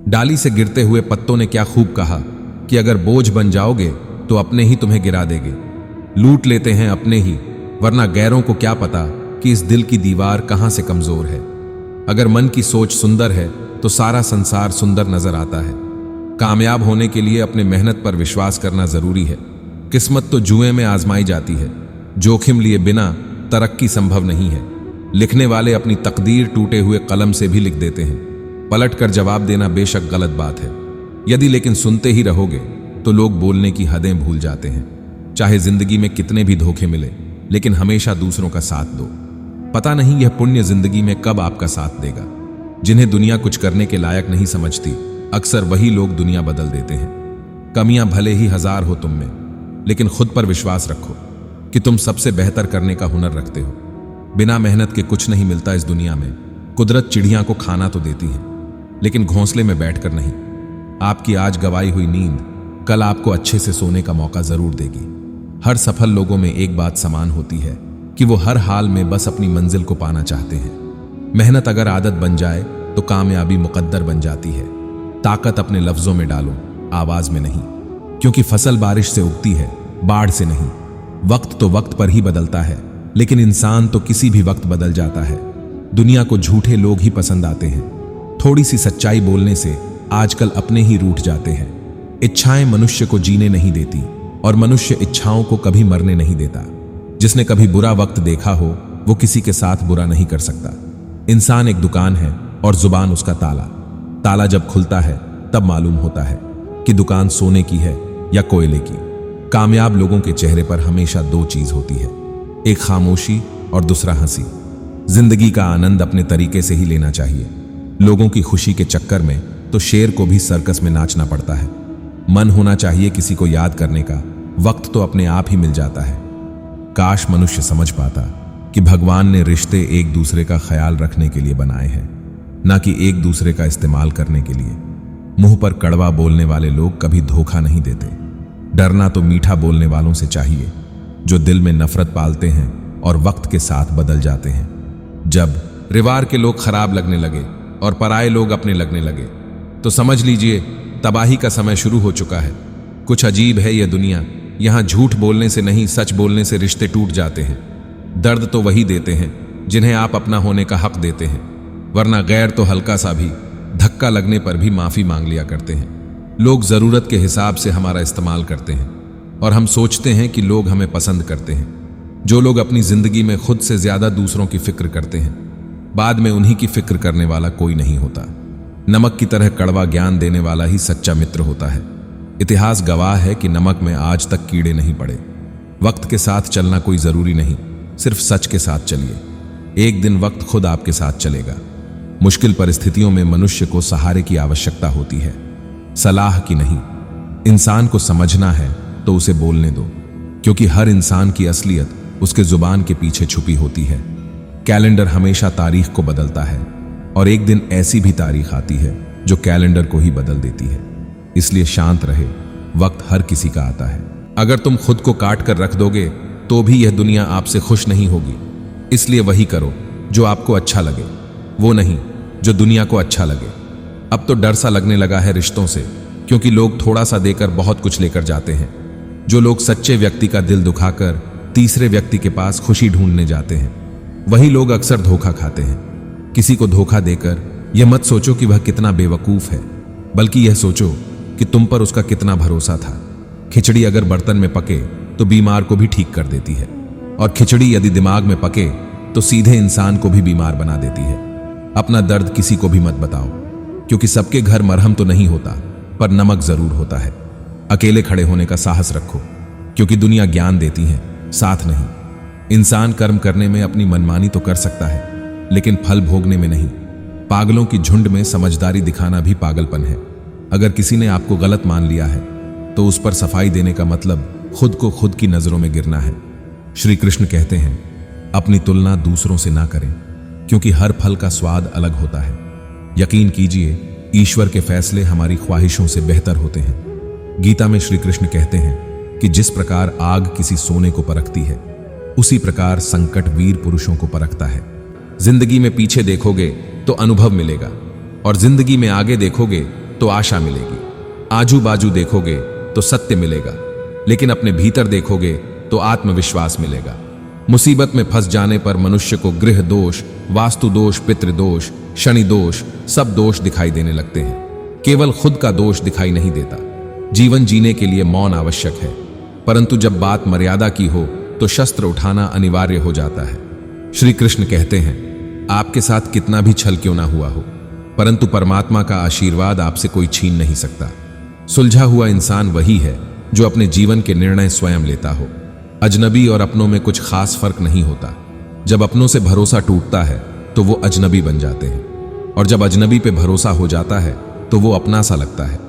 डाली से गिरते हुए पत्तों ने क्या खूब कहा कि अगर बोझ बन जाओगे तो अपने ही तुम्हें गिरा देंगे। लूट लेते हैं अपने ही, वरना गैरों को क्या पता कि इस दिल की दीवार कहां से कमजोर है। अगर मन की सोच सुंदर है तो सारा संसार सुंदर नजर आता है। कामयाब होने के लिए अपने मेहनत पर विश्वास करना जरूरी है। किस्मत तो जुए में आजमाई जाती है, जोखिम लिए बिना तरक्की संभव नहीं है। लिखने वाले अपनी तकदीर टूटे हुए कलम से भी लिख देते हैं। पलट कर जवाब देना बेशक गलत बात है, यदि लेकिन सुनते ही रहोगे तो लोग बोलने की हदें भूल जाते हैं। चाहे जिंदगी में कितने भी धोखे मिले, लेकिन हमेशा दूसरों का साथ दो। पता नहीं यह पुण्य जिंदगी में कब आपका साथ देगा। जिन्हें दुनिया कुछ करने के लायक नहीं समझती, अक्सर वही लोग दुनिया बदल देते हैं। कमियां भले ही 1000 हो तुम में, लेकिन खुद पर विश्वास रखो कि तुम सबसे बेहतर करने का हुनर रखते हो। बिना मेहनत के कुछ नहीं मिलता इस दुनिया में। कुदरत चिड़िया को खाना तो देती है, लेकिन घोंसले में बैठकर नहीं। आपकी आज गवाई हुई नींद कल आपको अच्छे से सोने का मौका जरूर देगी। हर सफल लोगों में एक बात समान होती है कि वो हर हाल में बस अपनी मंजिल को पाना चाहते हैं। मेहनत अगर आदत बन जाए तो कामयाबी मुकद्दर बन जाती है। ताकत अपने लफ्जों में डालो, आवाज में नहीं, क्योंकि फसल बारिश से उगती है, बाढ़ से नहीं। वक्त तो वक्त पर ही बदलता है, लेकिन इंसान तो किसी भी वक्त बदल जाता है। दुनिया को झूठे लोग ही पसंद आते हैं। थोड़ी सी सच्चाई बोलने से आजकल अपने ही रूठ जाते हैं। इच्छाएं मनुष्य को जीने नहीं देती, और मनुष्य इच्छाओं को कभी मरने नहीं देता। जिसने कभी बुरा वक्त देखा हो वो किसी के साथ बुरा नहीं कर सकता। इंसान एक दुकान है और जुबान उसका ताला। ताला जब खुलता है तब मालूम होता है कि दुकान सोने की है या कोयले की। कामयाब लोगों के चेहरे पर हमेशा 2 चीज होती है, एक खामोशी और दूसरा हंसी। जिंदगी का आनंद अपने तरीके से ही लेना चाहिए। लोगों की खुशी के चक्कर में तो शेर को भी सर्कस में नाचना पड़ता है। मन होना चाहिए किसी को याद करने का, वक्त तो अपने आप ही मिल जाता है। काश मनुष्य समझ पाता कि भगवान ने रिश्ते एक दूसरे का ख्याल रखने के लिए बनाए हैं, ना कि एक दूसरे का इस्तेमाल करने के लिए। मुंह पर कड़वा बोलने वाले लोग कभी धोखा नहीं देते। डरना तो मीठा बोलने वालों से चाहिए, जो दिल में नफरत पालते हैं और वक्त के साथ बदल जाते हैं। जब रिवार के लोग खराब लगने लगे और पराये लोग अपने लगने लगे, तो समझ लीजिए तबाही का समय शुरू हो चुका है। कुछ अजीब है यह दुनिया, यहां झूठ बोलने से नहीं सच बोलने से रिश्ते टूट जाते हैं। दर्द तो वही देते हैं जिन्हें आप अपना होने का हक देते हैं, वरना गैर तो हल्का सा भी धक्का लगने पर भी माफी मांग लिया करते हैं। लोग जरूरत के हिसाब से हमारा इस्तेमाल करते हैं और हम सोचते हैं कि लोग हमें पसंद करते हैं। जो लोग अपनी जिंदगी में खुद से ज्यादा दूसरों की फिक्र करते हैं, बाद में उन्हीं की फिक्र करने वाला कोई नहीं होता। नमक की तरह कड़वा ज्ञान देने वाला ही सच्चा मित्र होता है। इतिहास गवाह है कि नमक में आज तक कीड़े नहीं पड़े। वक्त के साथ चलना कोई जरूरी नहीं, सिर्फ सच के साथ चलिए। एक दिन वक्त खुद आपके साथ चलेगा। मुश्किल परिस्थितियों में मनुष्य को सहारे की आवश्यकता होती है, सलाह की नहीं। इंसान को समझना है तो उसे बोलने दो, क्योंकि हर इंसान की असलियत उसके जुबान के पीछे छुपी होती है। कैलेंडर हमेशा तारीख को बदलता है, और एक दिन ऐसी भी तारीख आती है जो कैलेंडर को ही बदल देती है। इसलिए शांत रहे, वक्त हर किसी का आता है। अगर तुम खुद को काट कर रख दोगे तो भी यह दुनिया आपसे खुश नहीं होगी। इसलिए वही करो जो आपको अच्छा लगे, वो नहीं जो दुनिया को अच्छा लगे। अब तो डर सा लगने लगा है रिश्तों से, क्योंकि लोग थोड़ा सा देकर बहुत कुछ लेकर जाते हैं। जो लोग सच्चे व्यक्ति का दिल दुखाकर तीसरे व्यक्ति के पास खुशी ढूंढने जाते हैं, वही लोग अक्सर धोखा खाते हैं। किसी को धोखा देकर यह मत सोचो कि वह कितना बेवकूफ है, बल्कि यह सोचो कि तुम पर उसका कितना भरोसा था। खिचड़ी अगर बर्तन में पके तो बीमार को भी ठीक कर देती है, और खिचड़ी यदि दिमाग में पके तो सीधे इंसान को भी बीमार बना देती है। अपना दर्द किसी को भी मत बताओ, क्योंकि सबके घर मरहम तो नहीं होता, पर नमक जरूर होता है। अकेले खड़े होने का साहस रखो, क्योंकि दुनिया ज्ञान देती है, साथ नहीं। इंसान कर्म करने में अपनी मनमानी तो कर सकता है, लेकिन फल भोगने में नहीं। पागलों की झुंड में समझदारी दिखाना भी पागलपन है। अगर किसी ने आपको गलत मान लिया है तो उस पर सफाई देने का मतलब खुद को खुद की नजरों में गिरना है। श्री कृष्ण कहते हैं, अपनी तुलना दूसरों से ना करें, क्योंकि हर फल का स्वाद अलग होता है। यकीन कीजिए, ईश्वर के फैसले हमारी ख्वाहिशों से बेहतर होते हैं। गीता में श्री कृष्ण कहते हैं कि जिस प्रकार आग किसी सोने को परखती है, उसी प्रकार संकट वीर पुरुषों को परखता है। जिंदगी में पीछे देखोगे तो अनुभव मिलेगा, और जिंदगी में आगे देखोगे तो आशा मिलेगी। आजू बाजू देखोगे तो सत्य मिलेगा, लेकिन अपने भीतर देखोगे तो आत्मविश्वास मिलेगा। मुसीबत में फंस जाने पर मनुष्य को गृह दोष, वास्तु दोष, पितृदोष, शनि दोष, सब दोष दिखाई देने लगते हैं। केवल खुद का दोष दिखाई नहीं देता। जीवन जीने के लिए मौन आवश्यक है, परंतु जब बात मर्यादा की हो तो शस्त्र उठाना अनिवार्य हो जाता है। श्री कृष्ण कहते हैं, आपके साथ कितना भी छल क्यों ना हुआ हो, परंतु परमात्मा का आशीर्वाद आपसे कोई छीन नहीं सकता। सुलझा हुआ इंसान वही है जो अपने जीवन के निर्णय स्वयं लेता हो। अजनबी और अपनों में कुछ खास फर्क नहीं होता। जब अपनों से भरोसा टूटता है तो वो अजनबी बन जाते हैं, और जब अजनबी पे भरोसा हो जाता है तो वो अपना सा लगता है।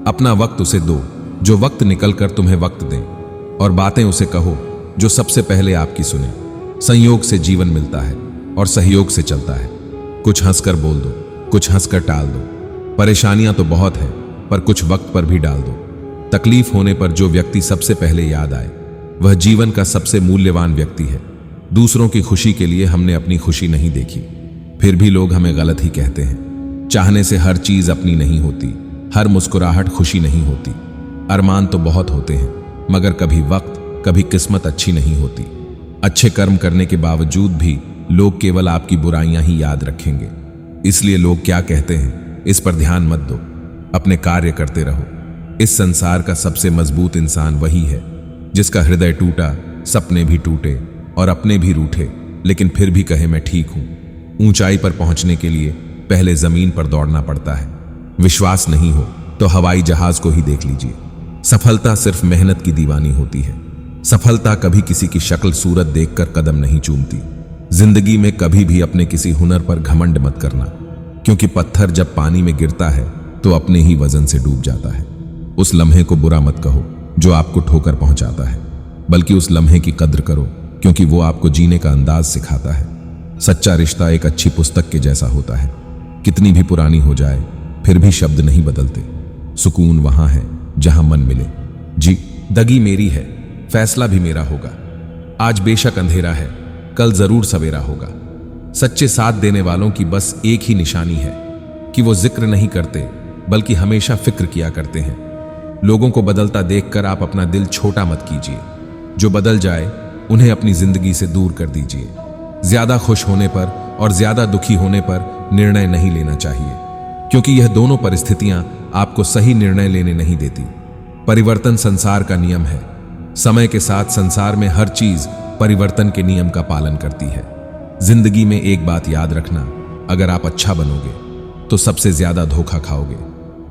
अपना वक्त उसे दो जो वक्त निकल कर तुम्हें वक्त दें, और बातें उसे कहो जो सबसे पहले आपकी सुने। संयोग से जीवन मिलता है और सहयोग से चलता है। कुछ हंसकर बोल दो, कुछ हंसकर टाल दो। परेशानियां तो बहुत है, पर कुछ वक्त पर भी डाल दो। तकलीफ होने पर जो व्यक्ति सबसे पहले याद आए वह जीवन का सबसे मूल्यवान व्यक्ति है। दूसरों की खुशी के लिए हमने अपनी खुशी नहीं देखी, फिर भी लोग हमें गलत ही कहते हैं। चाहने से हर चीज अपनी नहीं होती, हर मुस्कुराहट खुशी नहीं होती। अरमान तो बहुत होते हैं, मगर कभी वक्त, कभी किस्मत अच्छी नहीं होती। अच्छे कर्म करने के बावजूद भी लोग केवल आपकी बुराइयां ही याद रखेंगे। इसलिए लोग क्या कहते हैं इस पर ध्यान मत दो, अपने कार्य करते रहो। इस संसार का सबसे मजबूत इंसान वही है जिसका हृदय टूटा, सपने भी टूटे और अपने भी रूठे, लेकिन फिर भी कहे मैं ठीक हूं। ऊंचाई पर पहुंचने के लिए पहले जमीन पर दौड़ना पड़ता है। विश्वास नहीं हो तो हवाई जहाज को ही देख लीजिए। सफलता सिर्फ मेहनत की दीवानी होती है। सफलता कभी किसी की शक्ल सूरत देखकर कदम नहीं चूमती। जिंदगी में कभी भी अपने किसी हुनर पर घमंड मत करना, क्योंकि पत्थर जब पानी में गिरता है तो अपने ही वजन से डूब जाता है। उस लम्हे को बुरा मत कहो जो आपको ठोकर पहुंचाता है, बल्कि उस लम्हे की कद्र करो, क्योंकि वो आपको जीने का अंदाज सिखाता है। सच्चा रिश्ता एक अच्छी पुस्तक के जैसा होता है। कितनी भी पुरानी हो जाए फिर भी शब्द नहीं बदलते। सुकून वहां है जहां मन मिले। जी, दगी मेरी है, फैसला भी मेरा होगा। आज बेशक अंधेरा है, कल जरूर सवेरा होगा। सच्चे साथ देने वालों की बस एक ही निशानी है कि वो जिक्र नहीं करते, बल्कि हमेशा फिक्र किया करते हैं। लोगों को बदलता देखकर आप अपना दिल छोटा मत कीजिए। जो बदल जाए उन्हें अपनी जिंदगी से दूर कर दीजिए। ज्यादा खुश होने पर और ज्यादा दुखी होने पर निर्णय नहीं लेना चाहिए, क्योंकि यह दोनों परिस्थितियां आपको सही निर्णय लेने नहीं देती। परिवर्तन संसार का नियम है। समय के साथ संसार में हर चीज परिवर्तन के नियम का पालन करती है। जिंदगी में एक बात याद रखना, अगर आप अच्छा बनोगे तो सबसे ज्यादा धोखा खाओगे।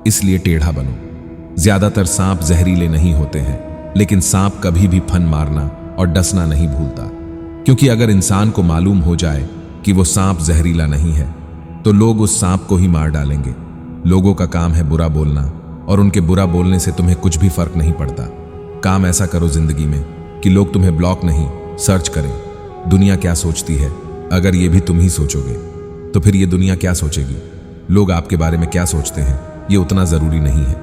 इसलिए टेढ़ा बनो। ज्यादातर सांप जहरीले नहीं होते हैं, लेकिन सांप कभी भी फन मारना और डसना नहीं भूलता। क्योंकि अगर इंसान को मालूम हो जाए कि वो सांप जहरीला नहीं है तो लोग उस सांप को ही मार डालेंगे। लोगों का काम है बुरा बोलना, और उनके बुरा बोलने से तुम्हें कुछ भी फर्क नहीं पड़ता। काम ऐसा करो जिंदगी में कि लोग तुम्हें ब्लॉक नहीं, सर्च करें। दुनिया क्या सोचती है, अगर ये भी तुम ही सोचोगे तो फिर ये दुनिया क्या सोचेगी। लोग आपके बारे में क्या सोचते हैं ये उतना जरूरी नहीं है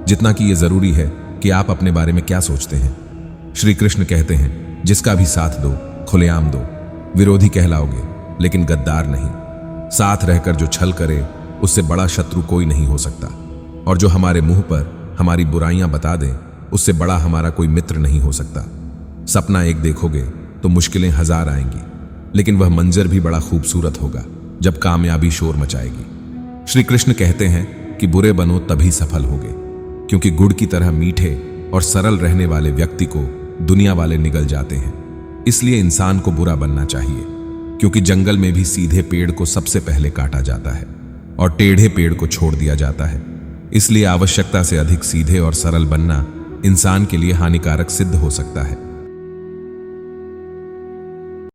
जितना कि ये जरूरी है कि आप अपने बारे में क्या सोचते हैं। श्री कृष्ण कहते हैं, जिसका भी साथ दो खुलेआम दो। विरोधी कहलाओगे लेकिन गद्दार नहीं। साथ रहकर जो छल करे उससे बड़ा शत्रु कोई नहीं हो सकता, और जो हमारे मुंह पर हमारी बुराइयां बता दे उससे बड़ा हमारा कोई मित्र नहीं हो सकता। सपना एक देखोगे तो मुश्किलें हजार आएंगी, लेकिन वह मंजर भी बड़ा खूबसूरत होगा जब कामयाबी शोर मचाएगी। श्री कृष्ण कहते हैं कि बुरे बनो तभी सफल होगे, क्योंकि गुड़ की तरह मीठे और सरल रहने वाले व्यक्ति को दुनिया वाले निगल जाते हैं। इसलिए इंसान को बुरा बनना चाहिए, क्योंकि जंगल में भी सीधे पेड़ को सबसे पहले काटा जाता है और टेढ़े पेड़ को छोड़ दिया जाता है। इसलिए आवश्यकता से अधिक सीधे और सरल बनना इंसान के लिए हानिकारक सिद्ध हो सकता है।